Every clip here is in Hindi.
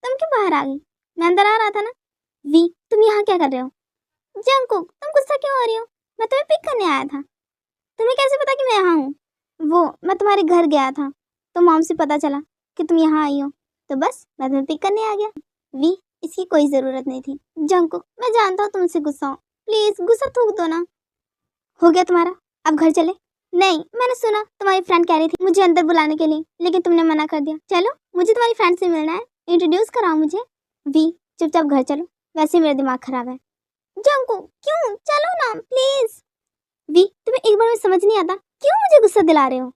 तुम क्यों बाहर आ गई? मैं अंदर आ रहा था ना। वी, तुम यहाँ क्या कर रहे हो? जंगकुक, तुम गुस्सा क्यों हो रही हो? मैं तुम्हें पिक करने आया था। तुम्हें कैसे पता कि मैं यहाँ हूँ? वो, मैं तुम्हारे घर गया था तो मॉम से पता चला कि तुम यहाँ आई हो, तो बस मैं तुम्हें पिक करने आ गया। वी, इसकी कोई ज़रूरत नहीं थी। जंगकुक, मैं जानता हूँ तुमसे गुस्सा हो, प्लीज़ गुस्सा थूक दो ना। हो गया तुम्हारा, अब घर चले? नहीं, मैंने सुना तुम्हारी फ्रेंड कह रही थी मुझे अंदर बुलाने के लिए, लेकिन तुमने मना कर दिया। चलो, मुझे तुम्हारी फ्रेंड से मिलना है, इंट्रोड्यूस कराओ मुझे। वी, चुपचाप घर चलो, वैसे मेरा दिमाग खराब है। जंगकुक, क्यों? चलो ना प्लीज। वी, तुम्हें एक बार में समझ नहीं आता, क्यों मुझे गुस्सा दिला रहे हो?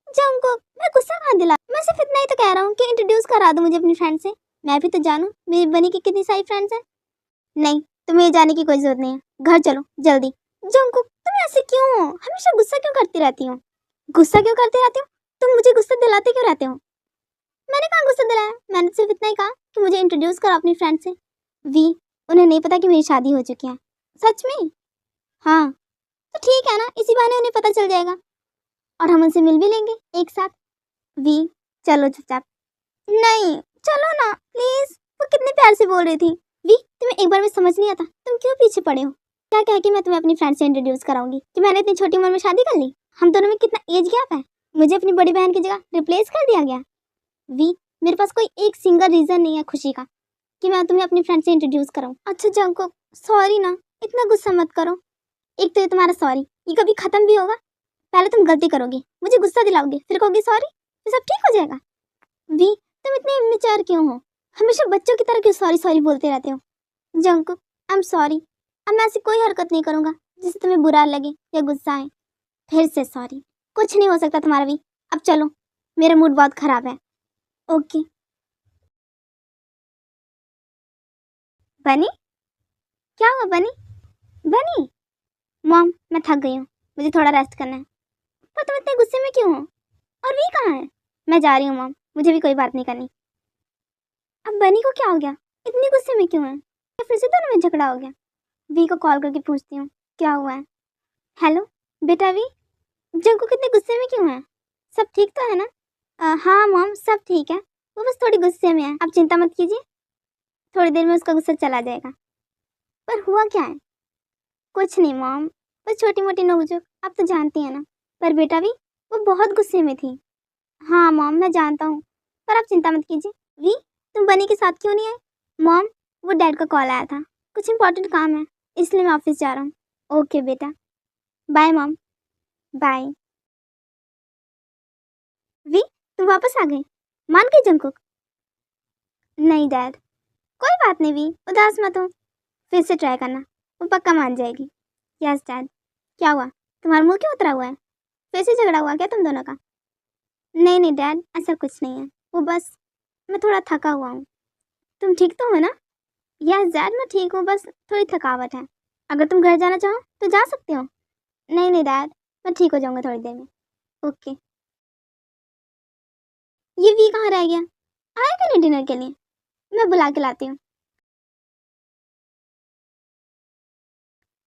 जंगकुक, मैं गुस्सा कहाँ दिला, मैं सिर्फ इतना ही तो कह रहा हूँ कि इंट्रोड्यूस करा दो मुझे अपनी फ्रेंड से। मैं भी तो जानूं मेरी बनी की कितनी सारी फ्रेंड्स हैं। नहीं, तुम्हें जाने की कोई जरूरत नहीं है, घर चलो जल्दी। जंगकुक, तुम ऐसे क्यों हो? हमेशा गुस्सा क्यों करती रहती हो? गुस्सा क्यों करती रहती हो? तुम मुझे गुस्सा दिलाते क्यों रहते हो? मैंने कहाँ गुस्सा दिलाया, मैंने सिर्फ इतना ही कहा कि मुझे इंट्रोड्यूस करो अपनी फ्रेंड से। वी, उन्हें नहीं पता कि मेरी शादी हो चुकी है। सच में? हाँ, तो ठीक है ना, इसी बहाने उन्हें पता चल जाएगा और हम उनसे मिल भी लेंगे एक साथ। वी, चलो चुपचाप। नहीं, चलो ना प्लीज। वो कितने प्यार से बोल रही थी। वी, तुम्हें एक बार में समझ नहीं आता, तुम क्यों पीछे पड़े हो? क्या कह के मैं तुम्हें अपनी फ्रेंड से इंट्रोड्यूस कराऊंगी कि मैंने इतनी छोटी उम्र में शादी कर ली? हम दोनों में कितना एज गैप है, मुझे अपनी बड़ी बहन की जगह रिप्लेस कर दिया गया। वी, मेरे पास कोई एक सिंगल रीजन नहीं है खुशी का कि मैं तुम्हें अपनी फ्रेंड से इंट्रोड्यूस कराऊं। अच्छा जंगकुक, सॉरी ना, इतना गुस्सा मत करो। एक तो ये तुम्हारा सॉरी, ये कभी खत्म भी होगा? पहले तुम गलती करोगे, मुझे गुस्सा दिलाओगे, फिर कहोगे सॉरी, फिर सब ठीक हो जाएगा। वी, तुम इतने इमेच्योर क्यों हो? हमेशा बच्चों की तरह क्यों सॉरी सॉरी बोलते रहते हो? जंगकुक, आई एम सॉरी, अब मैं ऐसी कोई हरकत नहीं करूंगा जिससे तुम्हें बुरा लगे या गुस्सा आए। फिर से सॉरी, कुछ नहीं हो सकता तुम्हारा भी। अब चलो, मेरा मूड बहुत खराब है। ओके। बनी, क्या हुआ बनी? बनी, मॉम मैं थक गई हूँ, मुझे थोड़ा रेस्ट करना है। पर तुम इतने गुस्से में क्यों हो? और वी कहाँ है? मैं जा रही हूँ मॉम, मुझे भी कोई बात नहीं करनी। अब बनी को क्या हो गया, इतनी गुस्से में क्यों है? या फिर से दोनों में झगड़ा हो गया? वी को कॉल करके पूछती हूँ क्या हुआ है। हेलो बेटा वी, जंकू कितने गुस्से में क्यों है? सब ठीक तो है ना? हाँ मॉम, सब ठीक है, वो बस थोड़ी गुस्से में है। आप चिंता मत कीजिए, थोड़ी देर में उसका गुस्सा चला जाएगा। पर हुआ क्या है? कुछ नहीं मॉम, बस छोटी मोटी नोकझोंक, आप तो जानती हैं ना। पर बेटा भी, वो बहुत गुस्से में थी। हाँ मॉम, मैं जानता हूँ, पर आप चिंता मत कीजिए। वी, तुम बनी के साथ क्यों नहीं आए? मॉम, वो डैड का कॉल आया था, कुछ इंपॉर्टेंट काम है, इसलिए मैं ऑफिस जा रहा हूँ। ओके बेटा, बाय मॉम। बाय। वी, तुम वापस आ गए? मान गई जंकुक? नहीं डैड, कोई बात नहीं वी, उदास मत हो, फिर से ट्राई करना, वो पक्का मान जाएगी। Yes dad. क्या हुआ, तुम्हारा मुंह क्यों उतरा हुआ है? फिर से झगड़ा हुआ क्या तुम दोनों का? नहीं नहीं डैड, ऐसा कुछ नहीं है, वो बस मैं थोड़ा थका हुआ हूँ। तुम ठीक तो हो ना? यस डैड, मैं ठीक हूँ, बस थोड़ी थकावट है। अगर तुम घर जाना चाहो तो जा सकते हो। नहीं नहीं डैड, मैं ठीक हो जाऊंगा थोड़ी देर में। ओके। ये वी कहाँ रह गया? आएगा नहीं डिनर के लिए? मैं बुला के लाती हूँ।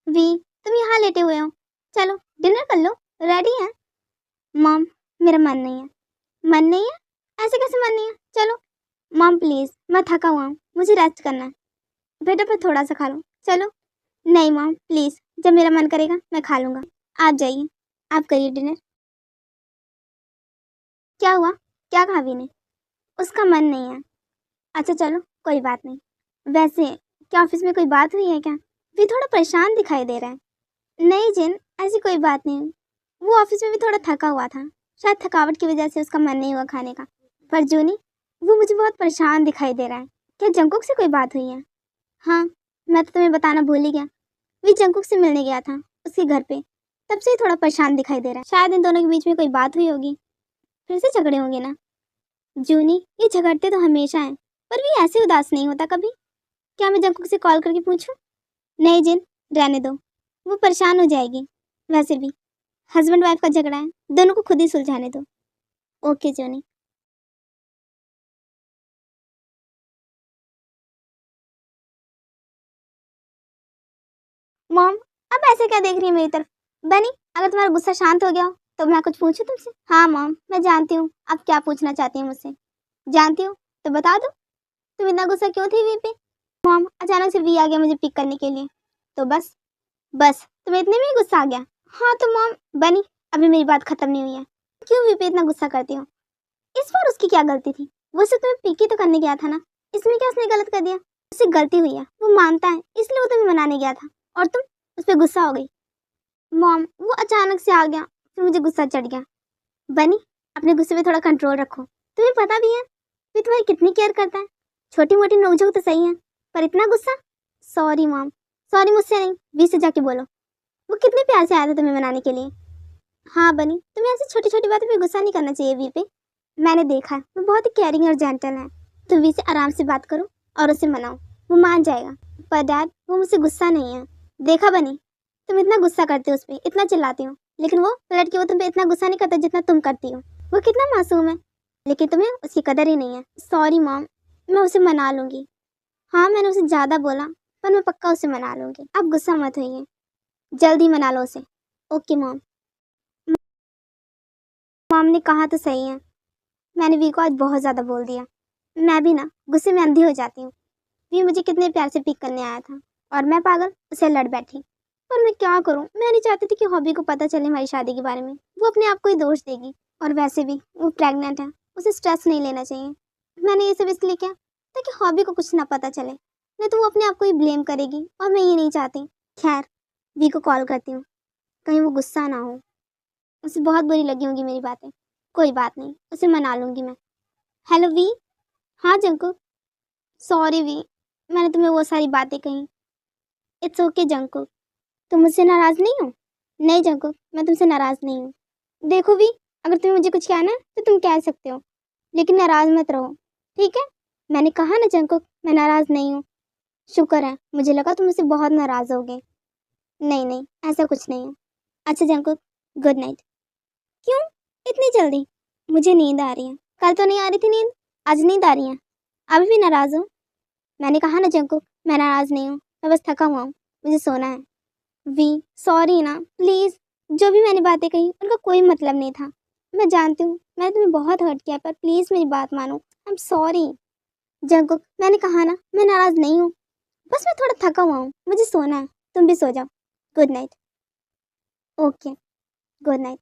वी, तुम यहाँ लेटे हुए हो, चलो डिनर कर लो, रेडी है। मॉम, मेरा मन नहीं है। मन नहीं है? ऐसे कैसे मन नहीं है? चलो मॉम प्लीज, मैं थका हुआ हूँ, मुझे रेस्ट करना है। बेटा पर थोड़ा सा खा लो, चलो। नहीं मॉम प्लीज, जब मेरा मन करेगा मैं खा लूंगा। आप जाइए, आप करिए डिनर। क्या हुआ, क्या कहा वी ने? उसका मन नहीं है। अच्छा चलो, कोई बात नहीं। वैसे क्या ऑफिस में कोई बात हुई है क्या? वी थोड़ा परेशान दिखाई दे रहा है। नहीं जिन, ऐसी कोई बात नहीं। वो ऑफिस में भी थोड़ा थका हुआ था, शायद थकावट की वजह से उसका मन नहीं हुआ खाने का। पर जूनी, वो मुझे बहुत परेशान दिखाई दे रहा है। क्या जंकुक से कोई बात हुई है? हाँ, मैं तो तुम्हें बताना भूल ही गया, वे जंकुक से मिलने गया था उसके घर पे, तब से ही थोड़ा परेशान दिखाई दे रहा है। शायद इन दोनों के बीच में कोई बात हुई होगी, फिर से झगड़े होंगे ना। जूनी, ये झगड़ते तो हमेशा हैं, पर भी ऐसे उदास नहीं होता कभी। क्या मैं जंकुक से कॉल करके पूछूं? नहीं जिन, रहने दो, वो परेशान हो जाएगी। वैसे भी हस्बैंड वाइफ का झगड़ा है, दोनों को खुद ही सुलझाने दो। ओके जोनी। मॉम, अब ऐसे क्या देख रही है मेरी तरफ? बनी, अगर तुम्हारा गुस्सा शांत हो गया हो तो मैं कुछ पूछूं तुमसे? हाँ मॉम, मैं जानती हूँ आप क्या पूछना चाहती हैं मुझसे। जानती हो तो बता दो। तुम इतना गुस्सा क्यों थी वी पे? मॉम, अचानक से वी आ गया मुझे पिक करने के लिए, तो बस तुम्हें इतने में ही गुस्सा आ गया? हाँ तो मॉम, बनी अभी मेरी बात खत्म नहीं हुई है। क्यों वी पे इतना गुस्सा करती हो? इस बार उसकी क्या गलती थी? वो सिर्फ तुम्हें पिक ही तो करने गया था ना, इसमें क्या उसने गलत कर दिया? उससे गलती हुई है, वो मानता है, इसलिए वो तुम्हें मनाने गया था और तुम उस पर गुस्सा हो गई। मॉम, वो अचानक से आ गया, फिर मुझे गुस्सा चढ़ गया। बनी, अपने गुस्से पे थोड़ा कंट्रोल रखो। तुम्हें पता भी है वे तुम्हारी कितनी केयर करता है। छोटी मोटी नोकझोंक तो सही है, पर इतना गुस्सा? Sorry mom. सॉरी मुझसे नहीं, वी से जाके बोलो। वो कितने प्यार से आया था तुम्हें मनाने के लिए। हाँ बनी, तुम्हें ऐसी छोटी छोटी बातों पे गुस्सा नहीं करना चाहिए वी पे। मैंने देखा है वो बहुत ही केयरिंग और जेंटल है। तुम वी से आराम से बात करो और उसे मनाओ, वो मान जाएगा। पर डैड, वो मुझसे गुस्सा नहीं है। देखा बनी, तुम इतना गुस्सा करते हो उस पर, इतना चिल्लाती हो, लेकिन वो पलट के वो तुम पे इतना गुस्सा नहीं करता जितना तुम करती हो। वो कितना मासूम है, लेकिन तुम्हें उसकी कदर ही नहीं है। सॉरी मॉम, मैं उसे मना लूंगी। हाँ मैंने उसे ज़्यादा बोला, पर मैं पक्का उसे मना लूंगी। आप गुस्सा मत होइए, जल्दी मना लो उसे। Okay mom. मॉम ने कहा तो सही है, मैंने वी को आज बहुत ज़्यादा बोल दिया। मैं भी ना गुस्से में अंधी हो जाती हूँ। वी मुझे कितने प्यार से पिक करने आया था और मैं पागल उसे लड़ बैठी। पर मैं क्या करूँ, मैं नहीं चाहती थी कि हॉबी को पता चले हमारी शादी के बारे में। वो अपने आप को ही दोष देगी, और वैसे भी वो प्रेग्नेंट है, उसे स्ट्रेस नहीं लेना चाहिए। मैंने ये सब इसलिए किया ताकि हॉबी को कुछ ना पता चले, नहीं तो वो अपने आप को ही ब्लेम करेगी और मैं ये नहीं चाहती। खैर, वी को कॉल करती हूँ, कहीं वो गुस्सा ना हो। उसे बहुत बुरी लगी होंगी मेरी बातें। कोई बात नहीं, उसे मना लूंगी मैं। Hello V. हाँ जंकुक। सॉरी वी, मैंने तुम्हें वो सारी बातें कही। इट्स ओके जंकुक, तुम मुझसे नाराज़ नहीं हो? नहीं जंकुक, मैं तुमसे नाराज़ नहीं हूँ। देखो वी, अगर तुम्हें मुझे कुछ कहना है तो तुम कह सकते हो, लेकिन नाराज़ मत रहो, ठीक है? मैंने कहा ना जंकुक, मैं नाराज़ नहीं हूँ। शुक्र है, मुझे लगा तुम मुझसे बहुत नाराज़ होगे। नहीं नहीं, ऐसा कुछ नहीं है। अच्छा जंकुक, गुड नाइट। क्यों इतनी जल्दी? मुझे नींद आ रही है। कल तो नहीं आ रही थी नींद, आज नींद आ रही है। अभी भी नाराज़ हो? मैंने कहा ना जंकुक, मैं नाराज़ नहीं हूँ, मैं बस थका हुआ हूँ, मुझे सोना है। वी, सॉरी ना, प्लीज़। जो भी मैंने बातें कही उनका कोई मतलब नहीं था। मैं जानती हूँ मैंने तुम्हें बहुत हर्ट किया, पर प्लीज़ मेरी बात मानो। I am sorry. जंकुक, मैंने कहा ना मैं नाराज़ नहीं हूँ, बस मैं थोड़ा थका हुआ हूँ, मुझे सोना है। तुम भी सो जाओ। Good night. Okay, good night.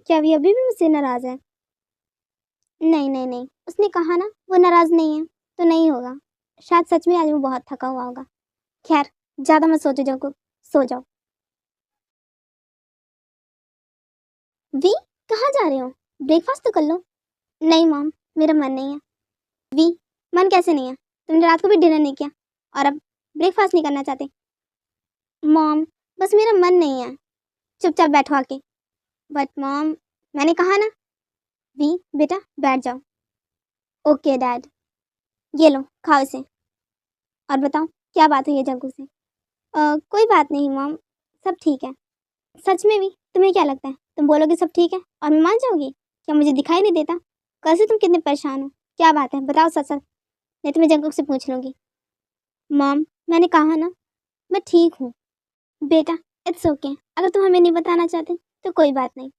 क्या वी अभी भी मुझसे नाराज़ है? नहीं नहीं नहीं, उसने कहा ना वो नाराज़ नहीं है, तो नहीं होगा। शायद सच में आज वो बहुत थका हुआ होगा। खैर, ज़्यादा मत सोचो जंकुक, सो जाओ। वी, कहाँ जा रहे हो? ब्रेकफास्ट तो कर लो। नहीं मॉम, मेरा मन नहीं है। वी, मन कैसे नहीं है? तुमने रात को भी डिनर नहीं किया और अब ब्रेकफास्ट नहीं करना चाहते? मॉम, बस मेरा मन नहीं है। चुपचाप बैठो आके। बट मॉम, मैंने कहा ना। वी बेटा, बैठ जाओ। Okay dad. ये लो, खाओ इसे। और बताओ, क्या बात हुई है जग्गू से? कोई बात नहीं मॉम, सब ठीक है। सच में भी? तुम्हें क्या लगता है तुम बोलोगे सब ठीक है और मैं मान जाऊंगी? क्या मुझे दिखाई नहीं देता? कल से तुम कितने परेशान हो? क्या बात है, बताओ सच सच, नहीं तो मैं जंकुक से पूछ लूँगी। मॉम, मैंने कहा ना, मैं ठीक हूँ। बेटा, इट्स ओके, अगर तुम हमें नहीं बताना चाहते तो कोई बात नहीं,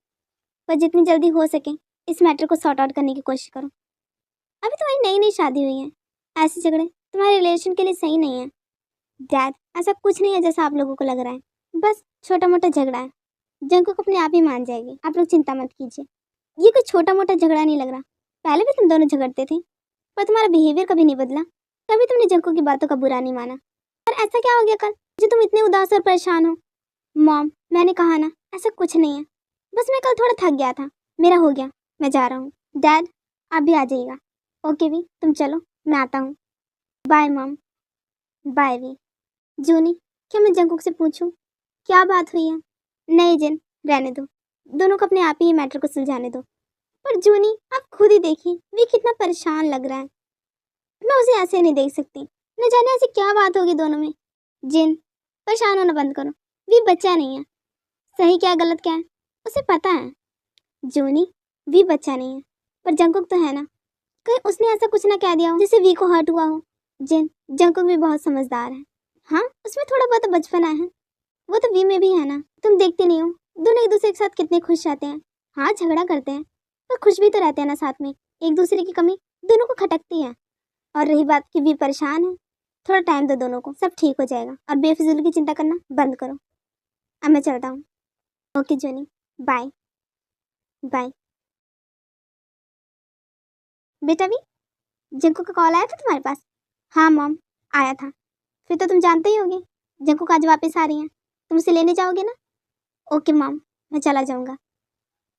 पर जितनी जल्दी हो सके इस मैटर को सॉर्ट आउट करने की कोशिश करो। अभी तुम्हारी नई नई शादी हुई है, ऐसे झगड़े तुम्हारे रिलेशन के लिए सही नहीं है। डैड, ऐसा कुछ नहीं है जैसा आप लोगों को लग रहा है, बस छोटा मोटा झगड़ा है। जंकुक अपने आप ही मान जाएगी, आप लोग चिंता मत कीजिए। ये कोई छोटा मोटा झगड़ा नहीं लग रहा। पहले भी तुम दोनों झगड़ते थे, पर तुम्हारा बिहेवियर कभी नहीं बदला। कभी तुमने जंकुक की बातों का बुरा नहीं माना। पर ऐसा क्या हो गया कल जो तुम इतने उदास और परेशान हो? मॉम, मैंने कहा ना, ऐसा कुछ नहीं है, बस मैं कल थोड़ा थक गया था। मेरा हो गया, मैं जा रहा हूँ। डैड, आप भी आ जाइएगा। ओके वी, तुम चलो, मैं आता हूँ। Bye mom. Bye V. जूनी, क्या मैं जंकुक से पूछूं क्या बात हुई है? नहीं जिन, रहने दो, दोनों को अपने आप ही मैटर को सुलझाने दो। पर जूनी, आप खुद ही देखिए वी कितना परेशान लग रहा है। मैं उसे ऐसे नहीं देख सकती, न जाने ऐसी क्या बात होगी दोनों में। जिन, परेशान होना बंद करो, वी बच्चा नहीं है। सही क्या गलत क्या है उसे पता है। जूनी, वी बच्चा नहीं है, पर जंकुक तो है ना, कहीं उसने ऐसा कुछ ना कह दिया हो जिससे वी को हर्ट हुआ हो। जिन, जंकुक भी बहुत समझदार है। हाँ, उसमें थोड़ा बहुत बचपना है, वो तो वी में भी है ना। तुम देखते नहीं हो दोनों एक दूसरे के साथ कितने खुश रहते हैं। हाँ, झगड़ा करते हैं पर खुश भी तो रहते हैं ना साथ में। एक दूसरे की कमी दोनों को खटकती है। और रही बात कि वी परेशान है, थोड़ा टाइम दो दोनों को, सब ठीक हो जाएगा। और बेफिजूल की चिंता करना बंद करो। अब मैं चलता हूँ। ओके जोनी, बाय बाय। बेटा भी, जंकू का कॉल आया था तुम्हारे पास? हाँ मॉम, आया था। फिर तो तुम जानते ही होगे जंकू आज वापस आ रही हैं। तुम उसे लेने जाओगे ना? ओके मॉम, मैं चला जाऊँगा।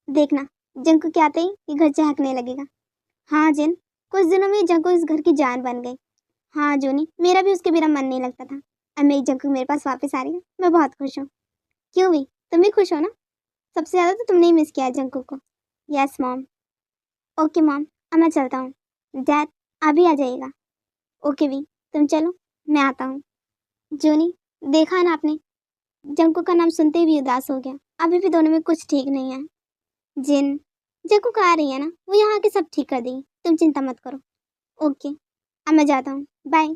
देखना जंकू के आते ही ये घर चहकने लगेगा। हाँ जिन, कुछ दिनों में जंकू इस घर की जान बन गई। हाँ जोनी, मेरा भी उसके बिना मन नहीं लगता था। अब मेरी जंकू मेरे पास वापस आ रही है, मैं बहुत खुश हूँ। क्यों भी, तुम भी खुश हो ना? सबसे ज़्यादा तो तुमने ही मिस किया है जंकू को। Yes mom. ओके मॉम, अब मैं चलता हूँ। डैड अभी आ जाइएगा। ओके भी, तुम चलो, मैं आता हूँ। जोनी, देखा ना आपने, जंकू का नाम सुनते ही भी उदास हो गया। अभी भी दोनों में कुछ ठीक नहीं है। जिन, जंकू का आ रही है ना, वो यहाँ के सब ठीक कर देगी, तुम चिंता मत करो। ओके, अब मैं जाता हूँ, bye.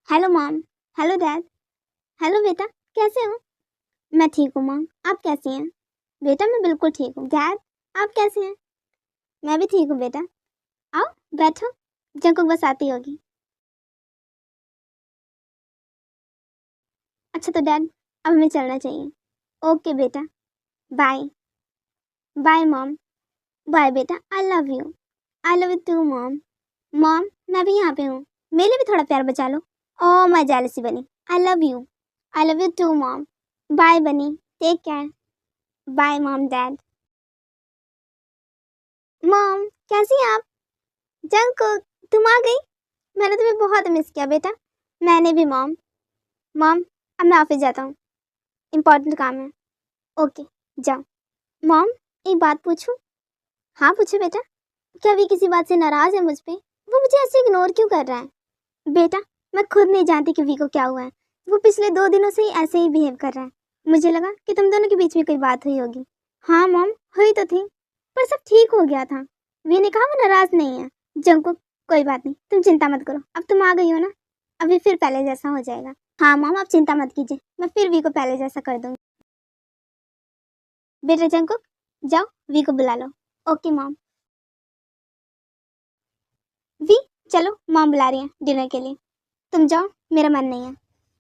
Hello mom. Hello dad. Hello बेटा, कैसे हो? मैं ठीक हूँ मॉम, आप कैसी हैं? बेटा मैं बिल्कुल ठीक हूँ। डैड, आप कैसे हैं? मैं भी ठीक हूँ बेटा। आओ बैठो, जंकू बस आती होगी। अच्छा तो डैड, अब हमें चलना चाहिए। ओके बेटा, बाय। Bye mom. बाय बेटा, I love you. I love you too mom. Mom, मैं भी यहाँ पे हूँ, मेरे लिए भी थोड़ा प्यार बचा लो। ओह my jealousy bunny, I love you. I love you too mom. Bye bunny, take care. Bye mom dad. Mom, कैसी हैं आप? जंकू, तुम आ गई? मैंने तुम्हें बहुत मिस किया बेटा। मैंने भी मॉम। मॉम, अब मैं ऑफिस जाता हूँ, इम्पोर्टेंट काम है। ओके, जाओ। मॉम, एक बात पूछूं? हाँ पूछो बेटा। क्या वी किसी बात से नाराज है मुझ पे? वो मुझे ऐसे इग्नोर क्यों कर रहा है? बेटा, मैं खुद नहीं जानती कि वी को क्या हुआ है। वो पिछले 2 दिनों से ही ऐसे ही बिहेव कर रहा है। मुझे लगा कि तुम दोनों के बीच में कोई बात हुई होगी। हाँ मॉम, हुई तो थी, पर सब ठीक हो गया था। वी ने कहा वो नाराज नहीं है। जंकु, कोई बात नहीं, तुम चिंता मत करो, अब तुम आ गई हो ना, अभी फिर पहले जैसा हो जाएगा। हाँ मॉम, आप चिंता मत कीजिए, मैं फिर वी को पहले जैसा कर दूंगी। बेटा जंकु, जाओ वी को बुला लो। Okay mom. वी, चलो मॉम बुला रही है डिनर के लिए, तुम जाओ, मेरा मन नहीं है।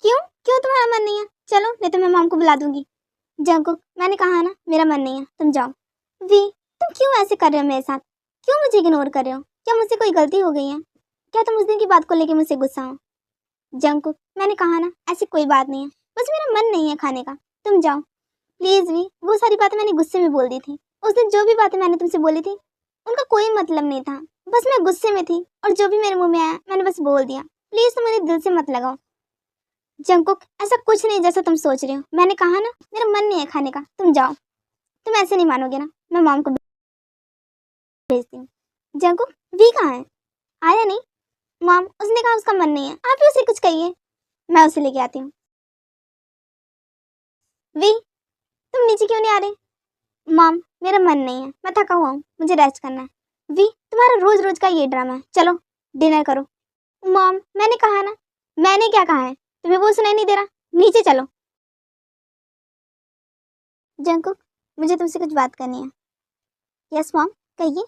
क्यों? क्यों तुम्हारा मन नहीं है? चलो, नहीं तो मैं मॉम को बुला दूंगी। जंकुक, मैंने कहा ना मेरा मन नहीं है, तुम जाओ। वी, तुम क्यों ऐसे कर रहे हो मेरे साथ? क्यों मुझे इग्नोर कर रहे हो? क्या मुझसे कोई गलती हो गई है? क्या तुम उस दिन की बात को लेके मुझसे गुस्सा हो? जंकुक, मैंने कहा ना ऐसी कोई बात नहीं है, बस मेरा मन नहीं है खाने का, तुम जाओ प्लीज। वी, वो सारी बातें मैंने गुस्से में बोल दी थी। उस दिन जो भी बातें मैंने तुमसे बोली थी उनका कोई मतलब नहीं था, बस मैं गुस्से में थी और जो भी मेरे मुंह में आया मैंने बस बोल दिया। प्लीज तुम मेरे दिल से मत लगाओ। जंकुक, ऐसा कुछ नहीं जैसा तुम सोच रहे हो, मैंने कहा ना मेरा मन नहीं है खाने का, तुम जाओ। तुम ऐसे नहीं मानोगे ना, मैं मॉम को भेजती हूँ। जंकुक, वी कहाँ है? आया नहीं? मॉम, उसने कहा उसका मन नहीं है, आप ही उसे कुछ कहिए, मैं उसे लेके आती हूँ। वी, तुम नीचे क्यों नहीं आ रहे? मॉम, मेरा मन नहीं है, मैं थका हुआ हूँ, मुझे रेस्ट करना है। वी, तुम्हारा रोज रोज का ये ड्रामा है, चलो डिनर करो। मॉम, मैंने कहा ना। मैंने क्या कहा है, तुम्हें वो सुनाई नहीं दे रहा? नीचे चलो। जंकुक, मुझे तुमसे कुछ बात करनी है। यस मॉम, कहिए।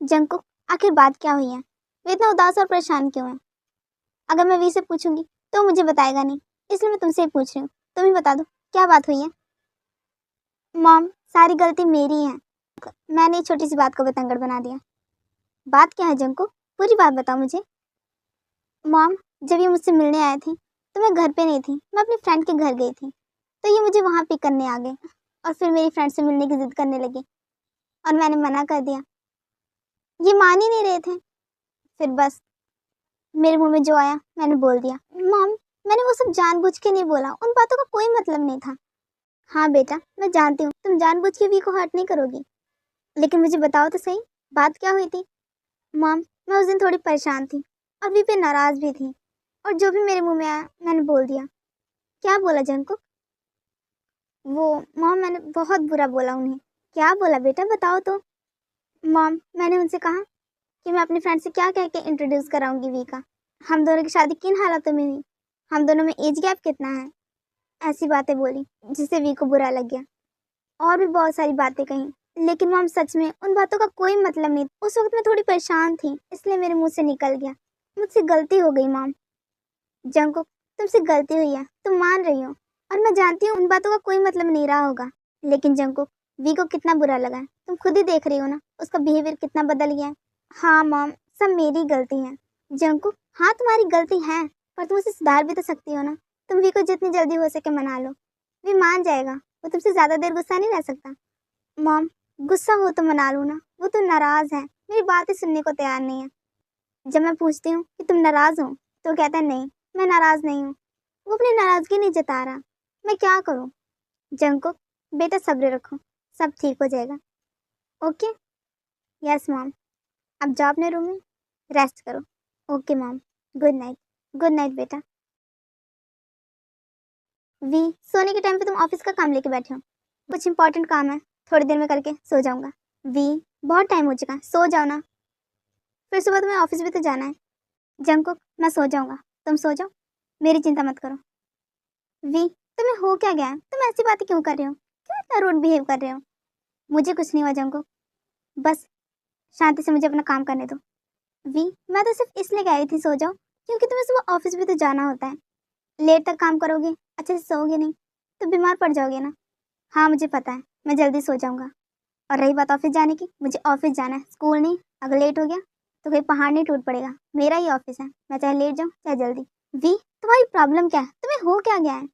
जंकुक, आखिर बात क्या हुई है? वे इतना उदास और परेशान क्यों है? अगर मैं वी से पूछूंगी तो मुझे बताएगा नहीं, इसलिए मैं तुमसे ही पूछ रही हूँ, तुम ही बता दो क्या बात हुई है। मॉम, सारी गलती मेरी है, मैंने एक छोटी सी बात को बतंगड़ बना दिया। बात क्या है जंकुक, पूरी बात बताओ मुझे। मॉम, जब ये मुझसे मिलने आए थे तो मैं घर पे नहीं थी, मैं अपनी फ्रेंड के घर गई थी, तो ये मुझे वहाँ पिक करने आ गए और फिर मेरी फ्रेंड से मिलने की जिद करने लगे और मैंने मना कर दिया। ये मान ही नहीं रहे थे, फिर बस मेरे मुंह में जो आया मैंने बोल दिया। मॉम, मैंने वो सब जानबूझ के नहीं बोला, उन बातों का कोई मतलब नहीं था। हाँ बेटा, मैं जानती हूँ तुम जानबूझ के वी को हर्ट नहीं करोगी, लेकिन मुझे बताओ तो सही, बात क्या हुई थी? मॉम, मैं उस दिन थोड़ी परेशान थी और वी पे नाराज भी थी, और जो भी मेरे मुंह में आया मैंने बोल दिया। क्या बोला जंकुक? वो, मॉम मैंने बहुत बुरा बोला उन्हें। क्या बोला बेटा, बताओ तो। मॉम, मैंने उनसे कहा कि मैं अपनी फ्रेंड से क्या कह के इंट्रोड्यूस कराऊंगी वी का, हम दोनों की शादी किन हालातों में हुई, हम दोनों में एज गैप कितना है, ऐसी बातें बोली जिससे वी को बुरा लग गया, और भी बहुत सारी बातें कही लेकिन मॉम सच में उन बातों का कोई मतलब नहीं। उस वक्त मैं थोड़ी परेशान थी, इसलिए मेरे मुंह से निकल गया। मुझसे गलती हो गई मॉम। जंकुक, तुमसे गलती हुई है, तुम मान रही हो, और मैं जानती हूँ उन बातों का कोई मतलब नहीं रहा होगा। लेकिन जंकुक, वी को कितना बुरा लगा है, तुम खुद ही देख रही हो ना, उसका बिहेवियर कितना बदल गया है। हाँ मॉम, सब मेरी गलती है। जंकुक, हाँ तुम्हारी गलती है, पर तुम उसे सुधार भी तो सकती हो ना। तुम वी को जितनी जल्दी हो सके मना लो, वी मान जाएगा। वो तुमसे ज़्यादा देर गुस्सा नहीं रह सकता। मॉम, गुस्सा हो तो मना लो ना, वो तो नाराज़ है, मेरी बात ही सुनने को तैयार नहीं है। जब मैं पूछती हूँ कि तुम नाराज़ हो तो कहता है नहीं, मैं नाराज़ नहीं हूँ। वो अपनी नाराज़गी नहीं जता रहा, मैं क्या करूँ। जंकुक, बेटा सब्र रखो, सब ठीक हो जाएगा। ओके। Yes mom. अब जाओ अपने रूम में, रेस्ट करो। Okay mom, good night. Good night बेटा। वी, सोने के टाइम पे तुम ऑफिस का काम लेके बैठे हो। कुछ इंपॉर्टेंट काम है, थोड़ी देर में करके सो जाऊंगा। वी, बहुत टाइम हो चुका है, सो जाओ ना, फिर सुबह तुम्हें ऑफिस भी तो जाना है। जंकुक, मैं सो जाऊंगा, तुम सो जाओ, मेरी चिंता मत करो। वी, तुम्हें हो क्या गया है, तुम ऐसी बातें क्यों कर रहे हो, क्यों इतना रूड बिहेव कर रहे हो। मुझे कुछ नहीं हुआ जंकुक, बस शांति से मुझे अपना काम करने दो। वी, मैं तो सिर्फ इसलिए कह रही थी सो जाओ, क्योंकि तुम्हें सुबह ऑफिस भी तो जाना होता है। लेट तक काम करोगे, अच्छे से सोओगे नहीं, तो बीमार पड़ जाओगे ना। हाँ मुझे पता है, मैं जल्दी सो जाऊंगा। और रही बात ऑफिस जाने की, मुझे ऑफिस जाना है, स्कूल नहीं। अगर लेट हो गया तो कोई पहाड़ नहीं टूट पड़ेगा, मेरा ही ऑफिस है, मैं चाहे लेट जाऊँ चाहे जल्दी। वी, तुम्हारी प्रॉब्लम क्या है, तुम्हें हो क्या गया है।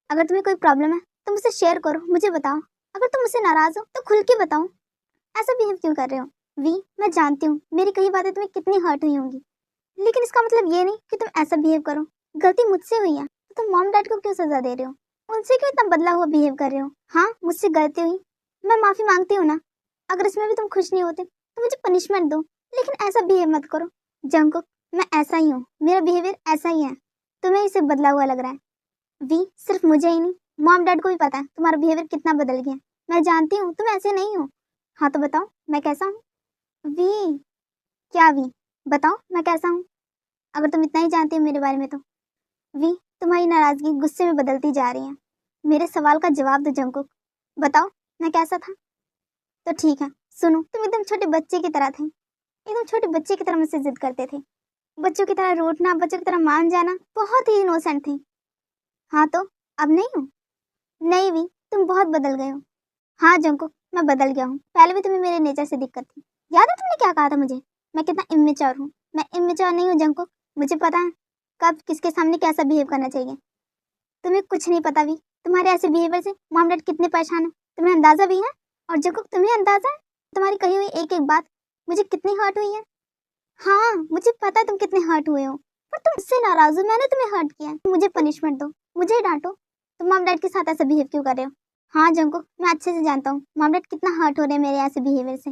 अगर तुम्हें कोई प्रॉब्लम है तो मुझसे शेयर करो, मुझे बताओ। अगर तुम मुझसे नाराज हो तो खुल के बताओ, ऐसा बिहेव क्यों कर रहे हो। वी, मैं जानती हूँ मेरी कई बातें तुम्हें कितनी हर्ट हुई होंगी, लेकिन इसका मतलब ये नहीं कि तुम ऐसा बिहेव करो। गलती मुझसे हुई है तो तुम मॉम डैड को क्यों सजा दे रहे हो, उनसे क्यों इतना बदला हुआ बिहेव कर रहे हो। हाँ मुझसे गलती हुई, मैं माफी मांगती हूँ ना। अगर इसमें भी तुम खुश नहीं होते तो मुझे पनिशमेंट दो, लेकिन ऐसा बिहेव मत करो। जंकुक, मैं ऐसा ही हूँ, मेरा बिहेवियर ऐसा ही है, तुम्हें इसे बदला हुआ लग रहा है। वी, सिर्फ मुझे ही नहीं, मॉम डैड को भी पता है तुम्हारा बिहेवियर कितना बदल गया। मैं जानती हूँ तुम ऐसे नहीं हो। हाँ तो बताओ मैं कैसा हूँ। वी, क्या वी, बताओ मैं कैसा हूँ, अगर तुम इतना ही जानती हो मेरे बारे में तो। वी, तुम्हारी नाराजगी गुस्से में बदलती जा रही है, मेरे सवाल का जवाब दो जंकुक, बताओ मैं कैसा था। तो ठीक है, सुनो, तुम एकदम छोटे बच्चे की तरह थे, एकदम छोटे बच्चे की तरह मुझसे जिद करते थे, बच्चों की तरह रूठना, बच्चों की तरह मान जाना, बहुत ही इनोसेंट थे। हाँ तो अब नहीं हो। नहीं वी, तुम बहुत बदल गए हो। हाँ जंकुक, मैं बदल गया हूँ, पहले भी तुम्हें मेरे नेचर से दिक्कत थी, याद है तुमने क्या कहा था मुझे, मैं कितना इमेच्योर हूँ। मैं इमेच्योर नहीं हूँ जंकुक, मुझे पता है कब किसके सामने कैसा बिहेव करना चाहिए। तुम्हें कुछ नहीं पता भी, तुम्हारे ऐसे बिहेवियर से मॉम डैड कितने परेशान है, तुम्हें अंदाजा भी है। और जंकुक, तुम्हें अंदाजा है तुम्हारी कही हुई एक एक बात मुझे कितनी हर्ट हुई है। हाँ मुझे पता है तुम कितने हर्ट हुए हो, पर तुम मुझसे नाराज हो, मैंने तुम्हें हर्ट किया है, मुझे पनिशमेंट दो, मुझे डांटो। तुम मॉम डैड के साथ ऐसा बिहेव क्यों कर रहे हो। हाँ जंकुक, मैं अच्छे से जानता हूँ मॉम डैड कितना हर्ट हो रहे हैं मेरे ऐसे बिहेवियर से,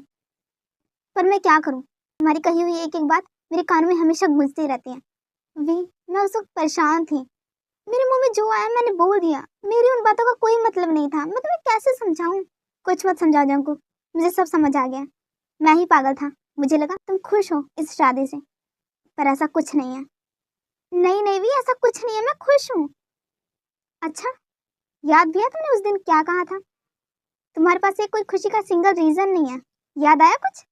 पर मैं क्या करूँ, तुम्हारी कही हुई एक एक बात मेरे कानों में हमेशा गूंजती रहती है। वी, मैं उस वक्त परेशान थी, मेरे मुंह में जो आया मैंने बोल दिया, मेरी उन बातों का कोई मतलब नहीं था, मैं तुम्हें कैसे समझाऊं। कुछ मत समझाओ जंकुक, मुझे सब समझ आ गया, मैं ही पागल था, मुझे लगा तुम खुश हो इस शादी से, पर ऐसा कुछ नहीं है। नहीं नहीं भी, ऐसा कुछ नहीं है, मैं खुश हूँ। अच्छा, याद भी है तुमने उस दिन क्या कहा था, तुम्हारे पास एक कोई खुशी का सिंगल रीजन नहीं है, याद आया कुछ।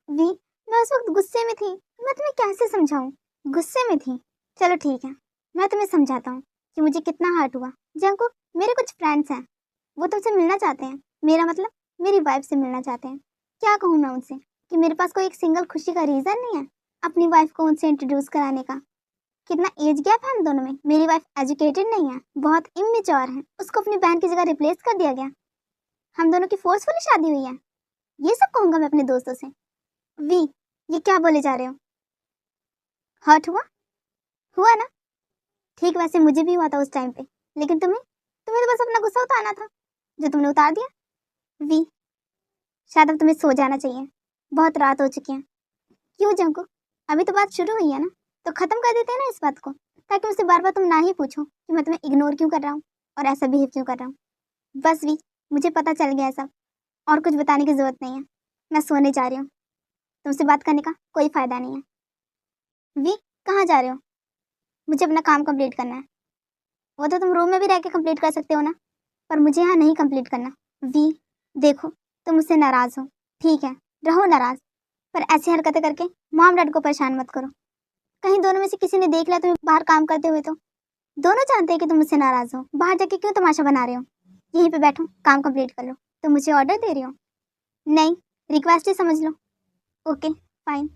वी, मैं उस वक्त गुस्से में थी, मैं तुम्हें कैसे समझाऊं, गुस्से में थी। चलो ठीक है, मैं तुम्हें समझाता हूँ कि मुझे कितना हर्ट हुआ। जंकुक, मेरे कुछ फ्रेंड्स हैं, वो तुमसे मिलना चाहते हैं, मेरा मतलब मेरी वाइफ से मिलना चाहते हैं। क्या कहूँ मैं उनसे कि मेरे पास कोई एक सिंगल खुशी का रीज़न नहीं है अपनी वाइफ को उनसे इंट्रोड्यूस कराने का। कितना एज गैप है हम दोनों में, मेरी वाइफ एजुकेटेड नहीं है, बहुत इमेच्योर है, उसको अपनी बहन की जगह रिप्लेस कर दिया गया, हम दोनों की फोर्सफुली शादी हुई है, ये सब कहूँगा मैं अपने दोस्तों से। वी, ये क्या बोले जा रहे हो, हर्ट हुआ, हुआ ना। ठीक वैसे मुझे भी हुआ था उस टाइम पे, लेकिन तुम्हें तुम्हें तो बस अपना गुस्सा उतारना था, जो तुमने उतार दिया। वी, शायद अब तुम्हें सो जाना चाहिए, बहुत रात हो चुकी है। क्यों जंकु, अभी तो बात शुरू हुई है ना, तो खत्म कर देते हैं ना इस बात को, ताकि मुझसे बार बार तुम ना ही पूछो कि मैं तुम्हें इग्नोर क्यों कर रहा हूँ और ऐसा बिहेव क्यों कर रहा हूँ। बस वी, मुझे पता चल गया है सब, और कुछ बताने की जरूरत नहीं है, मैं सोने जा रही हूँ, तुमसे बात करने का कोई फायदा नहीं है। वी, कहाँ जा रहे हो, मुझे अपना काम कंप्लीट करना है। वो तो तुम रूम में भी रह के कंप्लीट कर सकते हो ना, पर मुझे यहाँ नहीं कंप्लीट करना। वी, देखो तुम मुझसे नाराज़ हो, ठीक है, रहो नाराज़, पर ऐसी हरकतें करके मॉम डैड को परेशान मत करो। कहीं दोनों में से किसी ने देख लिया तुम्हें बाहर काम करते हुए तो। दोनों जानते हैं कि तुम मुझसे नाराज़ हो, बाहर जाके क्यों तमाशा बना रहे हो। यहीं पे बैठो, काम कंप्लीट कर लो। तुम मुझे ऑर्डर दे रही हो? नहीं, रिक्वेस्ट ही समझ लो। Okay fine.